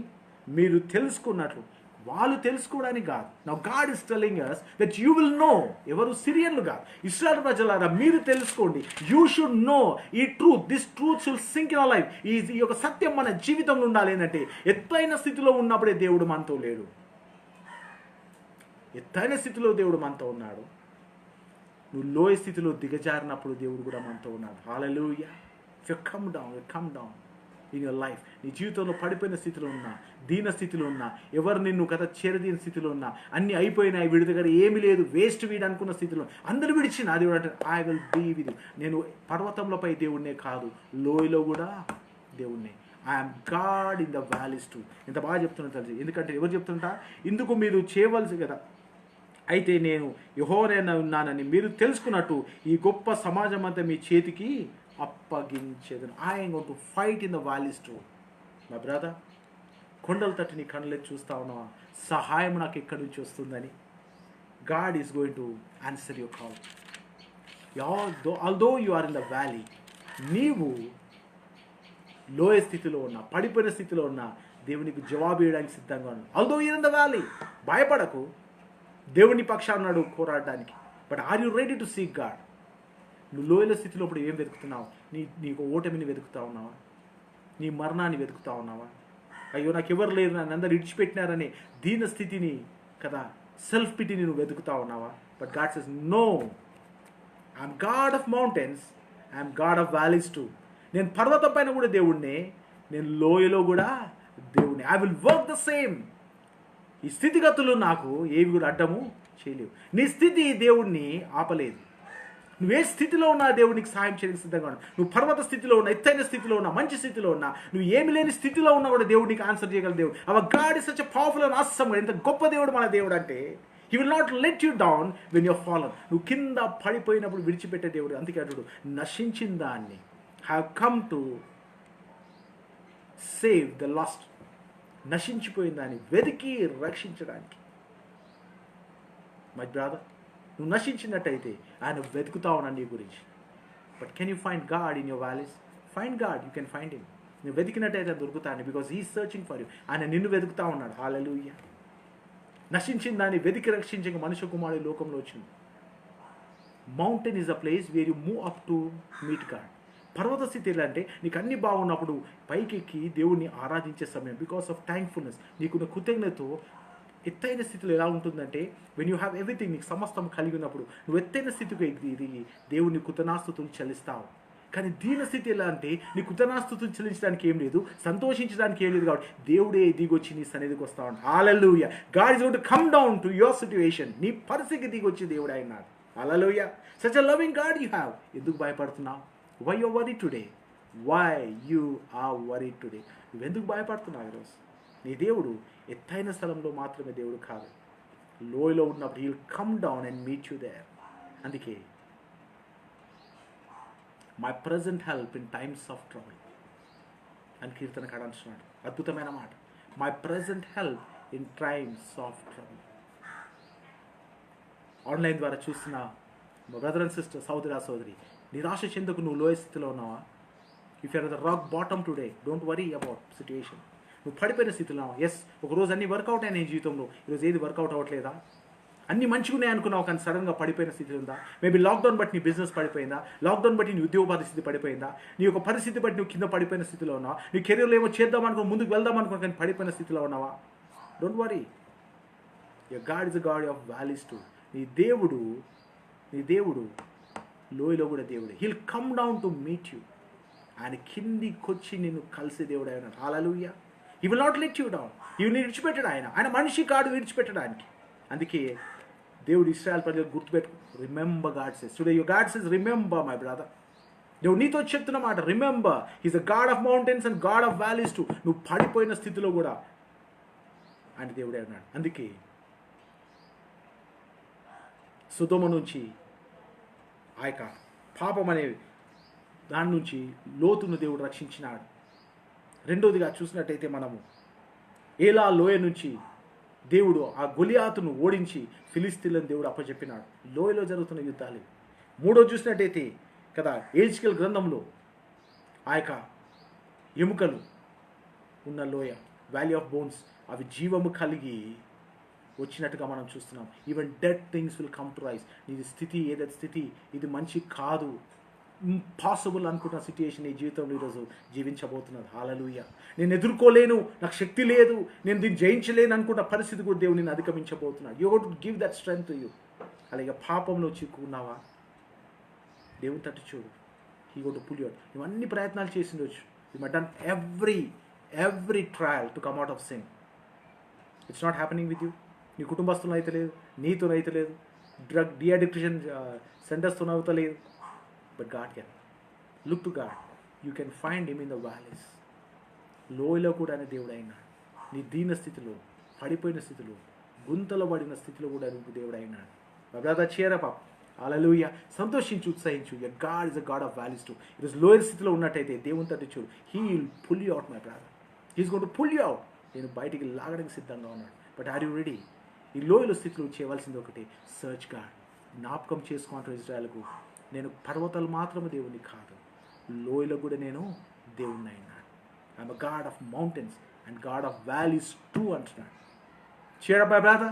మీరు తెలుసుకున్నట్లు వాళ్ళు తెలుసుకోవడానికి కాదు. Now God is telling us that you will know. ఎవరు? సిరియన్లు కాదు, ఇశ్రాయేలు ప్రజలారా మీరు తెలుసుకోండి. యూ షుడ్ నో ఈ truth. This truth should sink in our life. ఈ యొక్క సత్యం మన జీవితంలో ఉండాలి. ఏంటంటే ఎత్తైన స్థితిలో ఉన్నప్పుడే దేవుడు మనతో లేడు. ఎత్తైన స్థితిలో దేవుడు మనతో ఉన్నాడు. నువ్వు లోయ స్థితిలో దిగజారినప్పుడు దేవుడు కూడా మనతో ఉన్నాడు. Hallelujah. If you come down in your life, నీ జీవితంలో పడిపోయిన స్థితిలో ఉన్నా, దీన స్థితిలో ఉన్నా, ఎవరు నిన్ను కదా చేరదీన స్థితిలో ఉన్నా, అన్నీ అయిపోయినాయి, వీడి దగ్గర ఏమీ లేదు, వేస్ట్ వీడు అనుకున్న స్థితిలో అందరూ విడిచిన దేవుడు అంటే I will be with you. నేను పర్వతంలోపై దేవుడినే కాదు, లోయలో కూడా దేవుడినే. I'm God in the valleys too. ఇంత బాగా చెప్తున్నా తెలిసి. ఎందుకంటే ఎవరు చెప్తుంటా? ఇందుకు మీరు చేయవలసి కదా, అయితే నేను యెహోవానై ఉన్నానని మీరు తెలుసుకున్నట్టు ఈ గొప్ప సమాజం అంతా మీ చేతికి అప్పగించేదను. I am going to fight in the valleys too. My brother, కొండలు తట్టి నీ కళ్ళెత్తి చూస్తా ఉన్నావా? సహాయం నాకు ఎక్కడి నుంచి వస్తుందని. God is going to answer your call. Although you are in the valley, నీవు లోయ స్థితిలో ఉన్నా, పడిపోయిన స్థితిలో ఉన్నా, దేవునికి జవాబు ఇవ్వడానికి సిద్ధంగా ఉన్నాడు. Although you are in the valley, భయపడకు. దేవుని పక్షాన ఉన్నాడు పోరాడడానికి. But are you ready to seek God? నువ్వు లోయల స్థితిలో ఇప్పుడు ఏం వెతుకుతున్నావు? నీకు ఓటమిని వెతుకుతా ఉన్నావా? నీ మరణాన్ని వెతుకుతా ఉన్నావా? అయ్యో నాకు ఎవరు లేరు, నన్ను అందరు ఇడిచిపెట్టినారని దీన స్థితిని కదా, సెల్ఫ్ పిటీని నువ్వు వెతుకుతా ఉన్నావా? But God says no, I'm God of mountains, I'm God of valleys too. నేను పర్వతం పైన కూడా దేవుణ్ణే, నేను లోయలో కూడా దేవుణ్ణి. I will work the same. ఈ స్థితిగతులు నాకు ఏవి కూడా అడ్డము చేయలేవు. నీ స్థితి దేవుణ్ణి ఆపలేదు. నువ్వే స్థితిలో ఉన్నా దేవునికి సహాయం చేయడానికి సిద్ధంగా ఉన్నావు. నువ్వు పర్వత స్థితిలో ఉన్నా, ఎత్తైన స్థితిలో ఉన్నా, మంచి స్థితిలో ఉన్నా, నువ్వు ఏమి లేని స్థితిలో ఉన్నా కూడా దేవుడికి ఆన్సర్ చేయగల దేవుడు. Our God is such a powerful and awesome. ఎంత గొప్ప దేవుడు మన దేవుడు అంటే, he will not let you down when you're fallen. నువ్వు కింద పడిపోయినప్పుడు విడిచిపెట్టే దేవుడు. అందుకే అంటాడు, నశించిన దాన్ని have come to save the lost. నశించిపోయిన దాన్ని వెతికి రక్షించడానికి. మై బ్రదర్, నువ్వు నశించినట్టయితే ఆయన వెతుకుతా ఉన్నాను నీ గురించి. But can you find God in your valleys? Find God, you can find him. నువ్వు వెతికినట్టయితే దొరుకుతాను. Because he searching for you. ఆయన నిన్ను వెతుకుతా ఉన్నాడు. హల్లెలూయా. నశించిన దాన్ని వెతికి రక్షించక మనుష్య కుమారుడు లోకంలో వచ్చింది. Mountain is a place where you move up to meet God. పర్వత స్థితి ఎలా అంటే, నీకు అన్ని బాగున్నప్పుడు పైకెక్కి దేవుణ్ణి ఆరాధించే సమయం. బికాస్ ఆఫ్ థ్యాంక్ఫుల్నెస్, నీకున్న కృతజ్ఞతతో. ఎత్తైన స్థితిలో ఎలా ఉంటుందంటే, వెన్ యూ హ్యావ్ ఎవ్రీథింగ్, నీకు సమస్తం కలిగి ఉన్నప్పుడు నువ్వు ఎత్తైన స్థితికి ఎదిగి దేవుని కృతజ్ఞాస్తుతులు చెల్లిస్తావు. కానీ దీన స్థితి ఎలా అంటే, నీ కృతజ్ఞాస్తుతులు చెల్లించడానికి ఏం లేదు, సంతోషించడానికి ఏం లేదు. కాబట్టి దేవుడే దిగొచ్చి నీ సన్నిధికి వస్తా ఉన్నాడు. Hallelujah. God is going to come down to your situation. నీ పరిస్థితికి దిగొచ్చి దేవుడు అయినాడు. Hallelujah. Such a loving God you have. ఎందుకు భయపడుతున్నావు? Why you worry today? Why you are worry today? నువ్వెందుకు భయపడుతున్నావు ఈరోజు? నీ దేవుడు ఎత్తైన స్థలంలో మాత్రమే దేవుడు కాదు, లోయలో ఉన్నప్పుడు he will come down and meet you there. అందుకే my present help in times of trouble అని కీర్తనకాడు అంటున్నాడు. అద్భుతమైన మాట. My present help in times of trouble. Online ద్వారా చూసిన మా బ్రదర్ అండ్ సిస్టర్, సోదరి, నిరాశ చెందకు. నువ్వు లోయ స్థితిలో ఉన్నావా? If you're the rock bottom today, don't worry about situation. నువ్వు పడిపోయిన స్థితిలో ఉన్నావు. ఎస్, ఒకరోజు అన్ని వర్కౌట్ అయినాయి జీవితంలో, ఈరోజు ఏది వర్కౌట్ అవ్వట్లేదా? అన్ని మంచిగా ఉన్నాయి అనుకున్నావు, కానీ సడన్గా పడిపోయిన స్థితి ఉందా? మేబీ లాక్డౌన్ బట్టి నీ బిజినెస్ పడిపోయిందా? లాక్డౌన్ బట్టి నీ ఉద్యోగ పరిస్థితి పడిపోయిందా? నీ యొక్క పరిస్థితి బట్టి నువ్వు కింద పడిపోయిన స్థితిలో ఉన్నావా? నీ కెరీర్లో ఏమో చేద్దాం అనుకో, ముందుకు వెళ్దాం అనుకో, కానీ పడిపోయిన స్థితిలో ఉన్నావా? Don't worry. Your God is the God of valleys too. నీ దేవుడు లోయలో కూడా దేవుడే. He'll come down to meet you. ఆయన కిందికొచ్చి నిన్ను కలిసే దేవుడు అయినాడు. Hallelujah. He will not let you down. He will విడిచిపెట్టాడు. ఆయన మనిషి కాడు విడిచిపెట్టడానికి. అందుకే దేవుడు ఇశ్రాయేలు ప్రజలు గుర్తుపెట్టు. Remember God says today, your God says remember my brother. దేవుడు నీతో చెప్తున్న మాట, remember he's the God of mountains and God of valleys two. నువ్వు పడిపోయిన స్థితిలో కూడా ఆయన దేవుడే అన్నాడు. అందుకే సొదొమ నుంచి ఆ యొక్క పాపం అనే దాని నుంచి లోతును దేవుడు రక్షించినాడు. రెండోదిగా చూసినట్టయితే మనము ఏలా లోయ నుంచి దేవుడు ఆ గొలియాతును ఓడించి ఫిలిస్తీన్లను దేవుడు అప్పచెప్పినాడు. లోయలో జరుగుతున్న యుద్ధాలు. మూడో చూసినట్టయితే కదా, ఎహెజ్కేలు గ్రంథంలో ఆ యొక్క ఎముకలు ఉన్న లోయ, వ్యాలీ ఆఫ్ బోన్స్, అవి జీవము కలిగి వచ్చినట్టుగా మనం చూస్తున్నాం. Even dead things will come to rice. ఇది స్థితి, ఏదైతే స్థితి ఇది మంచి కాదు, ఇంపాసిబుల్ అనుకున్న సిచ్యుయేషన్ ఈ జీవితంలో ఈరోజు జీవించబోతున్నది. హల్లెలూయా. నేను ఎదుర్కోలేను, నాకు శక్తి లేదు, నేను దీన్ని జయించలేను అనుకున్న పరిస్థితి కూడా దేవుడు నిన్ను అధిగమించబోతున్నాడు. You got to give that strength to you. అలాగే పాపంలో చిక్కుకున్నావా, దేవుని తట్టు చూడు. He got to pull you out. నువ్వు అన్ని ప్రయత్నాలు చేసిండొచ్చు. You must done every trial to come out of sin. It's not happening with you. నీ కుటుంబస్తులను అయితే లేదు, నీతో అయితే లేదు, డ్రగ్ డిఅడిక్షన్ సెంటర్స్తో అవుతా లేదు. But God can. Look to God. You can find Him in the valleys. లోయలో కూడా ఆయన దేవుడు అయినాడు. నీ దీన స్థితిలో, పడిపోయిన స్థితిలో, గుంతలో పడిన స్థితిలో కూడా నువ్వు దేవుడు అయినాడు. Brother cheer up. హల్లెలూయా. సంతోషించు, ఉత్సహించు. Your God is a God of valleys too. ఈరోజు లోయర్ స్థితిలో ఉన్నట్టయితే దేవుని తట్టు చూడు. He will pull you out, my brother. He is going to pull you out. నేను బయటికి లాగడానికి సిద్ధంగా ఉన్నాడు. But are you ready? ఈ లోయల స్థితిలో చేయవలసింది ఒకటి, సర్చ్ గాడ్. జ్ఞాపకం చేసుకుంటారు ఇజ్రాయెల్కు, నేను పర్వతాలు మాత్రమే దేవుని కాదు, లోయలో కూడా నేను దేవుణ్ణి అయినాడు. I'm a God of mountains and God of valleys too అంటున్నాడు. cheer up my brother.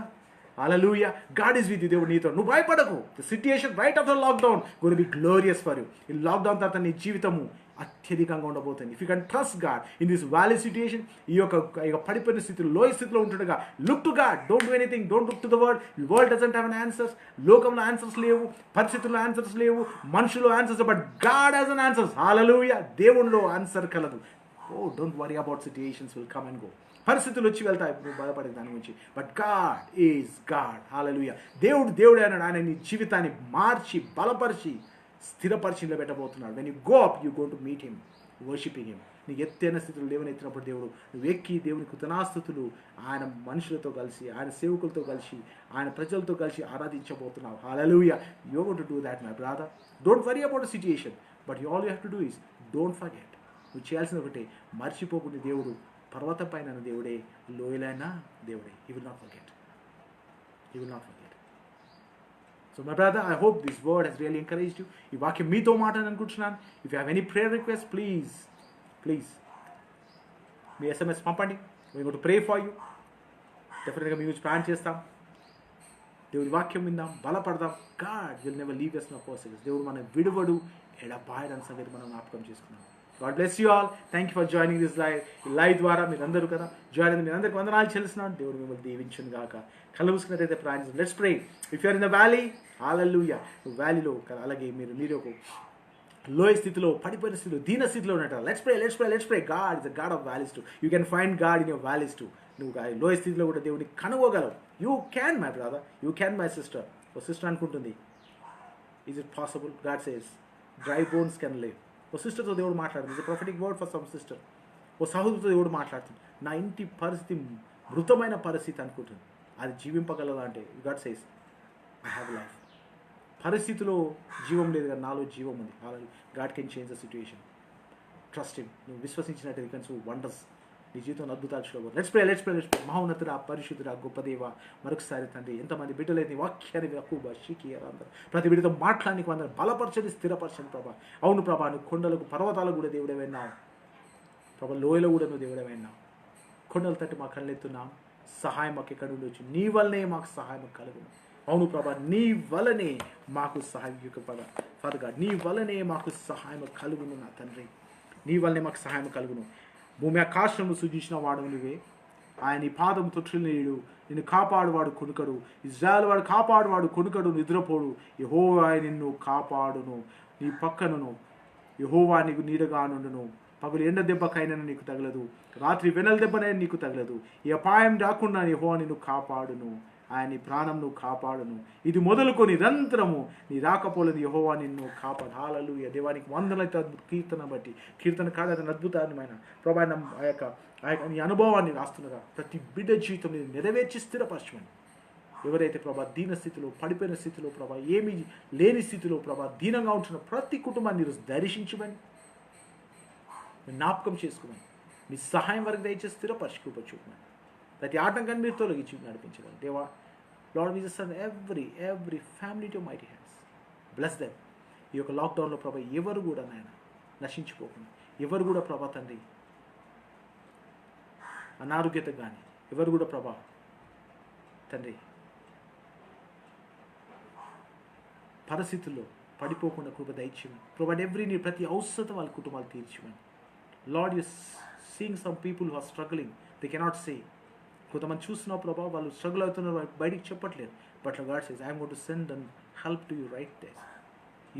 Hallelujah. God is with you. దేవుడు నీతో. నువ్వు భయపడకు. The situation right after lockdown gonna be glorious for you. ఈ లాక్డౌన్ తర్వాత నీ జీవితము అత్యధికంగా ఉండబోతుంది. If you can trust God in this valley situation, ఈ యొక్క పడిపోయిన స్థితిలో, లోయ స్థితిలో ఉంటుండగా, look to God. Don't do anything, don't look to the world. World doesn't have an answers. లోకంలో ఆన్సర్స్ లేవు, పరిస్థితుల్లో ఆన్సర్స్ లేవు, మనుషులు answers, but God has an answers. Hallelujah. దేవునిలో ఆన్సర్ కలదు. Oh don't worry about situations, will come and go. పరిస్థితులు వచ్చి వెళ్తాయి, నువ్వు బాధపడే దాని గురించి. But God is God. Hallelujah. దేవుడు అన్నాడు. ఆయన నీ జీవితాన్ని మార్చి, బలపరిచి, స్థిరపరిచి నిలబెట్టబోతున్నాడు. When you go up, you go to meet him, worshipping him. నీకు ఎత్తైన స్థితులు లేవనెత్తినప్పుడు దేవుడు, నువ్వు ఎక్కి దేవుని కృతజ్ఞతాస్తుతులు ఆయన మనుషులతో కలిసి, ఆయన సేవకులతో కలిసి, ఆయన ప్రజలతో కలిసి ఆరాధించబోతున్నావు. Hallelujah. You got to do that my brother. Don't worry about the situation, but all you have to do is don't forget. నువ్వు చేయాల్సిన ఒకటే, మర్చిపోకుండా దేవుడు పర్వతం పైన దేవుడే, లోయలైన దేవుడే. He will not forget. He will not forget. So my brother, I hope this word has really encouraged you. ఈ వాక్యం మీతో మాట్లాడాలనుకుంటున్నాను. If you have any prayer requests, please me SMS పంపండి. We going to pray for you. డెఫినెట్గా మీ గురించి plan చేస్తాం. దేవుడి వాక్యం విందాం, బలపడదాం. God will never leave us nor forsake us. దేవుడు మన విడువడు, ఎడబాయడని సంగతి మనం జ్ఞాపకం చేసుకున్నాం. God bless you all. Thank you for joining this live ద్వారా మీరందరూ కదా జాయిన్ అయింది. మీరందరికీ వందనాలు చెల్లిస్తున్నాను. దేవుడు మిమ్మల్ని దీవించును గాక. కళ్ళు మూసుకున్నట్టయితే ప్రార్థించండి. Let's pray. If you are in the valley, hallelujah, అలాగే మీరు ఒక లోయ స్థితిలో, పడిపోయిన స్థితిలో, దీన స్థితిలో ఉన్నట్టు let's pray. God is the God of valleys too. You can find God in your valleys too. నువ్వు లోయ స్థితిలో కూడా దేవుడిని కనుగోగలవు. You can my brother, you can my sister. ఓ సిస్టర్ అనుకుంటుంది, is it possible? God says dry bones can live. ఓ సిస్టర్తో దేవుడు మాట్లాడుతుంది. It's prophetic word for some sister. ఓ సహోదరుతో దేవుడు మాట్లాడుతుంది. నా ఇంటి పరిస్థితి మృతమైన పరిస్థితి అనుకుంటుంది, అది జీవింపగలదా అంటే God says I have life. పరిస్థితిలో జీవం లేదు కానీ నాలో జీవం ఉంది. God can change the situation. Trust him. నువ్వు విశ్వసించినట్టు యూ కెన్ సూ వండర్స్. నీ జీవితంలో అద్భుతాలు చూడబోదు. Let's pray. మహోన్నతుడా, పరిశుద్ధుడా, గొప్ప దేవ, మరొకసారి తండ్రి, ఎంతమంది బిడ్డలైతే వాక్యాన్ని అందరూ ప్రతి బిడ్డతో మాట్లాడానికి అందరూ బలపరచని, స్థిరపరచని ప్రభా. అవును ప్రభా, నువ్వు కొండలకు, పర్వతాలకు కూడా దేవుడే విన్నావు ప్రభా. లోయలో కూడా నువ్వు దేవుడే విన్నావు. కొండల తట్టు మా కళ్ళెత్తున్నాం. సహాయం మాకు ఎక్కడ ఉండొచ్చు. నీ వల్లనే మాకు సహాయం కలుగును. అవును ప్రభా, నీ వలనే మాకు సహాయం ఫాదర్ గాడ్, నీ వలనే మాకు సహాయం కలుగును నా తండ్రి. నీ వల్లనే మాకు సహాయం కలుగును. భూమి ఆకాశము సృజించిన వాడు నువ్వే. ఆయన నీ పాదం తొట్టిల్లేడు. నిన్ను కాపాడువాడు కొనుకడు. ఇజ్రాయెల్ వాడు కాపాడువాడు కొనుకడు, నిద్రపోడు. యెహోవా నిన్ను కాపాడును, నీ పక్కనును. యెహోవా నీకు నీడగా నుండును. పగలు ఎండ దెబ్బకైనా నీకు తగలదు, రాత్రి వెనల దెబ్బనైనా నీకు తగలదు. ఈ అపాయం రాకుండా యెహోవా నిన్ను కాపాడును. ఆయన నీ ప్రాణం నువ్వు కాపాడును. ఇది మొదలుకొని నిరంతరము నీ రాకపోలేదు యెహోవా నిన్ను కాపాడు. హల్లెలూయా. దేవానికి వందనైతే కీర్తన బట్టి, కీర్తన కాదు అతని అద్భుతాన్ని ప్రభా, ఆ యొక్క నీ అనుభవాన్ని రాస్తున్నగా ప్రతి బిడ్డ జీవితం నేను నెరవేర్చి స్థిరపరచమని. ఎవరైతే ప్రభా దీన స్థితిలో, పడిపోయిన స్థితిలో ప్రభా, ఏమీ లేని స్థితిలో ప్రభా దీనంగా ఉంటున్న ప్రతి కుటుంబాన్ని ఈరోజు దర్శించమని, జ్ఞాపకం చేసుకోమని, మీ సహాయం వరకు దయచేసి స్థిరపరచుకోమని, ప్రతి ఆటంకాన్ని మీరు తొలగించి నడిపించగలరు దేవా. Lord we just every family to mighty hands. Bless them. ఈ యొక్క లాక్డౌన్లో ప్రభా ఎవరు కూడా నాయన నశించిపోకుండా, ఎవరు కూడా ప్రభా తండ్రి అనారోగ్యత కానీ, ఎవరు కూడా ప్రభా తండ్రి పరిస్థితుల్లో పడిపోకుండా కృప దయచేయమని. ప్రొవైడ్ ఎవ్రీ నీ ప్రతి అవసరం వాళ్ళ కుటుంబాలు తీర్చమని. Lord you seeing some people who are struggling, they cannot say. కొంతమంది చూస్తున్నావు ప్రభా, వాళ్ళు స్ట్రగుల్ అవుతున్నారు, బయటికి చెప్పట్లేదు. But God says I'm going to send and help to you right days.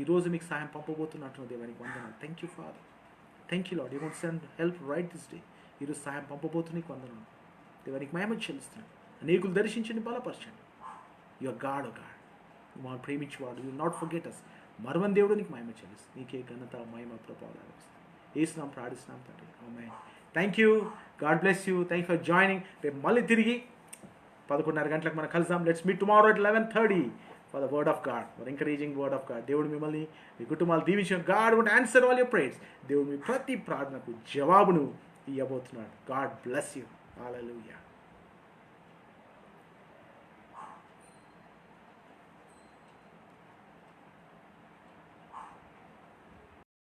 ఈరోజు మీకు సహాయం పంపబోతున్నట్టు దేవానికి వందనాలు. Thank you father, thank you Lord. You going to send help right this day. ఈరోజు సహాయం పంపబోతున్న వందనాలు దేవానికి మహిమ చెల్లిస్తున్నాను. అనేకులు దర్శించండి, బలపరచండి. యువర్ గాడ్ ఓ గాడ్, మమ్మల్ని ప్రేమించేవాడు. You not forget us. మరవని దేవుడు నీకు మహిమ చెల్లిస్తుంది. నీకే ఘనత మహిమ ప్రభావాలు వస్తాయి. ఏసునాం ప్రార్థిస్తున్నాం తండ్రి, ఆమేన్. Thank you, God bless you. Thank you for joining. రేపు మళ్ళీ తిరిగి 11:30 గంటలకు మనం కలుద్దాం. Let's meet tomorrow at 11:30 for the word of God, for encouraging word of God. దేవుడు మిమ్మల్ని, మీ కుటుంబాలు దీవించిన. God would answer all your prayers. దేవుడు మీ ప్రతి ప్రార్థనకు జవాబును ఇవ్వబోతున్నాడు. God bless you. హల్లెలూయా.